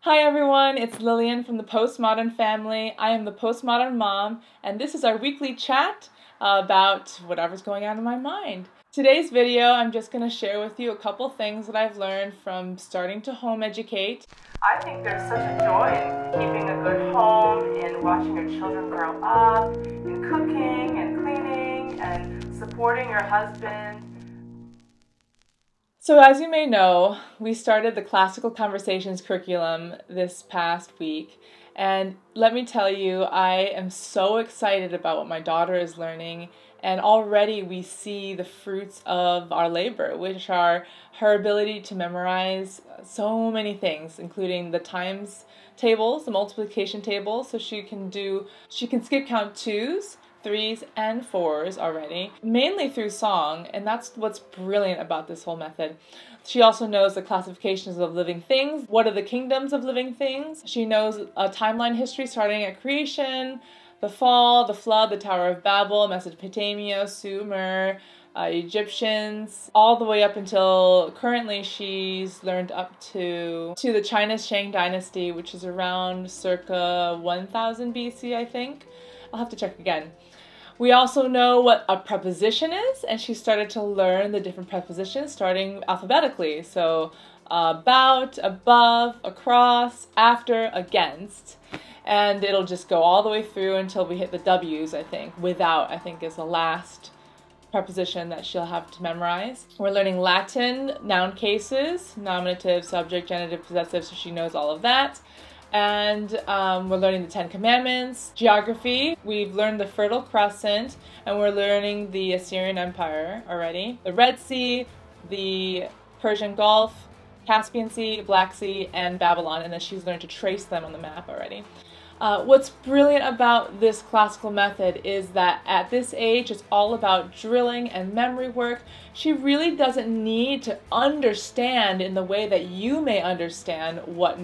Hi everyone, it's Lillian from the Postmodern family. I am the Postmodern mom, and this is our weekly chat about whatever's going on in my mind. Today's video, I'm just going to share with you a couple things that I've learned from starting to home educate. I think there's such a joy in keeping a good home, in watching your children grow up, in cooking and cleaning and supporting your husband. So as you may know, we started the Classical Conversations curriculum this past week, and let me tell you, I am so excited about what my daughter is learning, and already we see the fruits of our labor, which are her ability to memorize so many things, including the times tables, the multiplication table, so she can skip count 2s, 3s, and 4s already, mainly through song, and that's what's brilliant about this whole method. She also knows the classifications of living things. What are the kingdoms of living things? She knows a timeline history starting at creation, the fall, the flood, the Tower of Babel, Mesopotamia, Sumer, Egyptians, all the way up until currently she's learned up to the China Shang dynasty, which is around circa 1000 BC, I think. I'll have to check again. We also know what a preposition is, and she started to learn the different prepositions starting alphabetically. So about, above, across, after, against. And it'll just go all the way through until we hit the W's, I think. Without, I think, is the last preposition that she'll have to memorize. We're learning Latin, noun cases, nominative, subject, genitive, possessive, so she knows all of that. And we're learning the 10 Commandments, geography, we've learned the Fertile Crescent, and we're learning the Assyrian Empire already, the Red Sea, the Persian Gulf, Caspian Sea, Black Sea, and Babylon, and then she's learned to trace them on the map already. What's brilliant about this classical method is that at this age it's all about drilling and memory work. She really doesn't need to understand in the way that you may understand what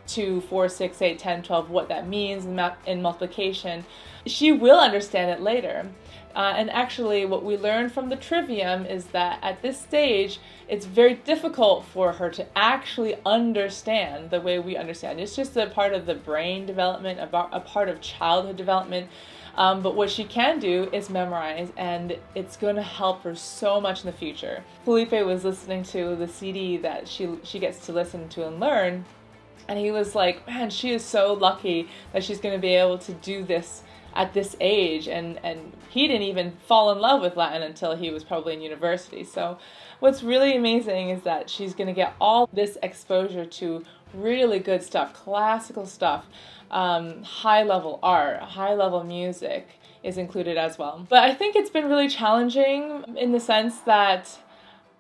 2, 4, 6, 8, 10, 12, what that means in multiplication. She will understand it later. And actually what we learned from the trivium is that at this stage it's very difficult for her to actually understand the way we understand. It's just a part of the brain development, a part of childhood development. But what she can do is memorize, and it's going to help her so much in the future. Felipe was listening to the CD that she gets to listen to and learn, and he was like, man, she is so lucky that she's going to be able to do this at this age. And he didn't even fall in love with Latin until he was probably in university. So what's really amazing is that she's going to get all this exposure to really good stuff, classical stuff, high-level art, high-level music is included as well. But I think it's been really challenging in the sense that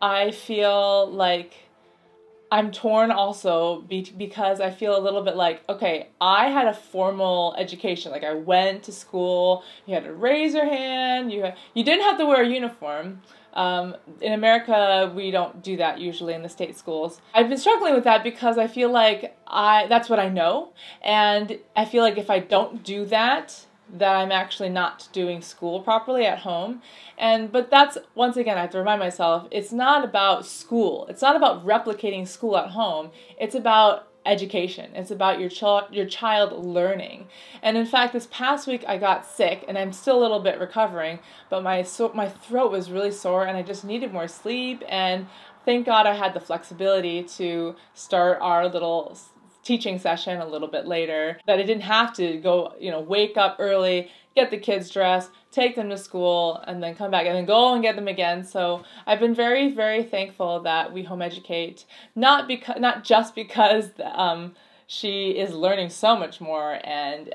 I feel like I'm torn also because I feel a little bit like, okay, I had a formal education. Like I went to school, you had to raise your hand, you didn't have to wear a uniform. In America, we don't do that usually in the state schools. I've been struggling with that because I feel like that's what I know. And I feel like if I don't do that I'm actually not doing school properly at home. But that's, once again, I have to remind myself, it's not about school. It's not about replicating school at home. It's about education. It's about your child learning. And in fact, this past week I got sick, and I'm still a little bit recovering, but my throat was really sore and I just needed more sleep, and thank God I had the flexibility to start our little teaching session a little bit later, that I didn't have to go, wake up early, get the kids dressed, take them to school, and then come back and then go and get them again. So I've been very, very thankful that we home educate, not just because she is learning so much more, and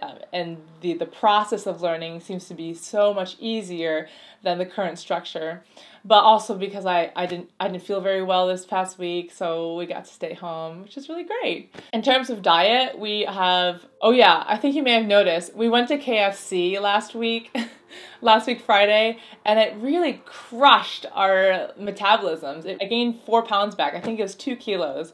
the process of learning seems to be so much easier than the current structure, but also because I didn't feel very well this past week, so we got to stay home, which is really great. In terms of diet, we have, oh yeah, I think you may have noticed, we went to KFC last week Friday, and it really crushed our metabolisms. I gained 4 pounds back. I think it was 2 kilos.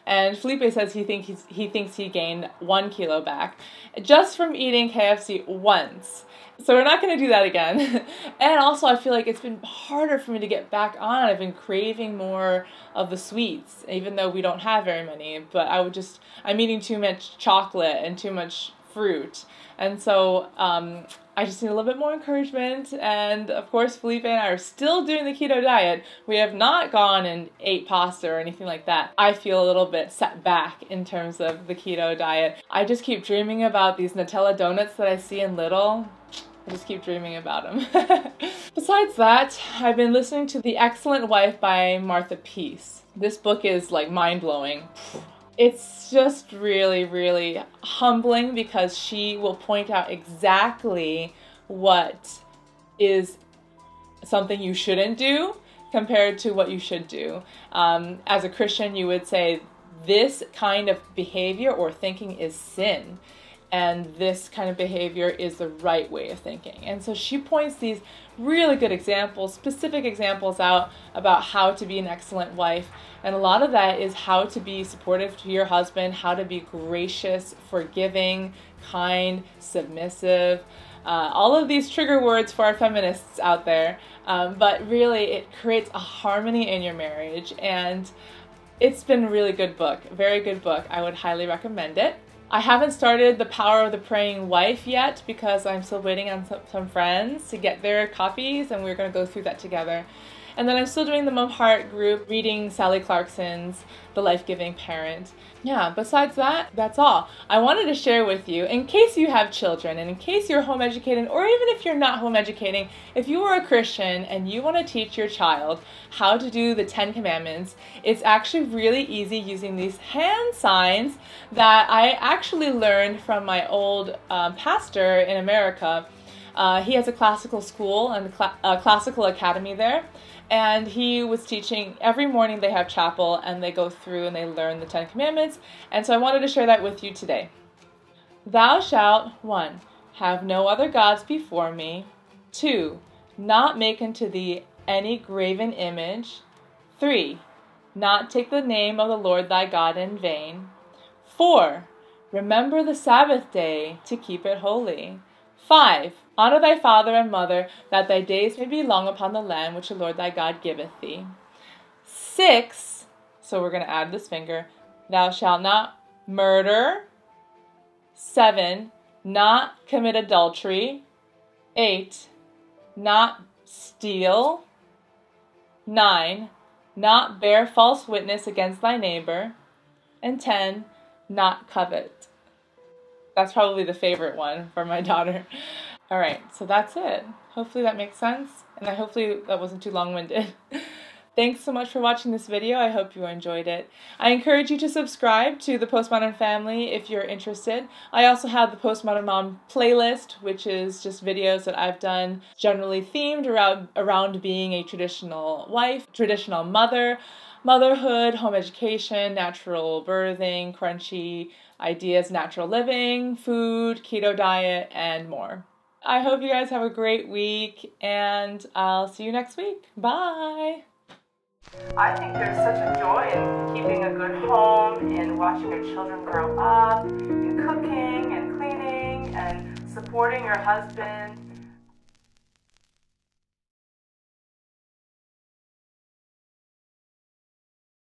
And Felipe says he thinks he gained 1 kilo back just from eating KFC once. So we're not going to do that again. And also I feel like it's been harder for me to get back on. I've been craving more of the sweets, even though we don't have very many. But I'm eating too much chocolate and too much fruit. And so I just need a little bit more encouragement. And of course, Felipe and I are still doing the keto diet. We have not gone and ate pasta or anything like that. I feel a little bit set back in terms of the keto diet. I just keep dreaming about these Nutella donuts that I see in Lidl. I just keep dreaming about them. Besides that, I've been listening to The Excellent Wife by Martha Peace. This book is like mind-blowing. It's just really, really humbling because she will point out exactly what is something you shouldn't do compared to what you should do. As a Christian, you would say this kind of behavior or thinking is sin, and this kind of behavior is the right way of thinking. And so she points these really good examples, specific examples out about how to be an excellent wife. And a lot of that is how to be supportive to your husband, how to be gracious, forgiving, kind, submissive. All of these trigger words for our feminists out there. But really, it creates a harmony in your marriage. And it's been a really good book, very good book. I would highly recommend it. I haven't started The Power of the Praying Wife yet because I'm still waiting on some friends to get their copies, and we're going to go through that together. And then I'm still doing the Mom Heart group, reading Sally Clarkson's The Life-Giving Parent. Yeah, besides that, that's all. I wanted to share with you, in case you have children, and in case you're home educating, or even if you're not home educating, if you are a Christian and you want to teach your child how to do the 10 Commandments, it's actually really easy using these hand signs that I actually learned from my old pastor in America. He has a classical school and a classical academy there. And he was teaching, every morning they have chapel and they go through and they learn the 10 Commandments. And so I wanted to share that with you today. Thou shalt, 1, have no other gods before me. 2, not make unto thee any graven image. 3, not take the name of the Lord thy God in vain. 4, remember the Sabbath day to keep it holy. 5, honor thy father and mother, that thy days may be long upon the land which the Lord thy God giveth thee. 6, so we're going to add this finger, thou shalt not murder. 7, not commit adultery. 8, not steal. 9, not bear false witness against thy neighbor. And 10, not covet. That's probably the favorite one for my daughter. All right, so that's it. Hopefully that makes sense, and hopefully that wasn't too long-winded. Thanks so much for watching this video. I hope you enjoyed it. I encourage you to subscribe to the Postmodern family if you're interested. I also have the Postmodern Mom playlist, which is just videos that I've done generally themed around being a traditional wife, traditional mother, motherhood, home education, natural birthing, crunchy ideas, natural living, food, keto diet, and more. I hope you guys have a great week, and I'll see you next week. Bye! I think there's such a joy in keeping a good home, in watching your children grow up, in cooking and cleaning and supporting your husband.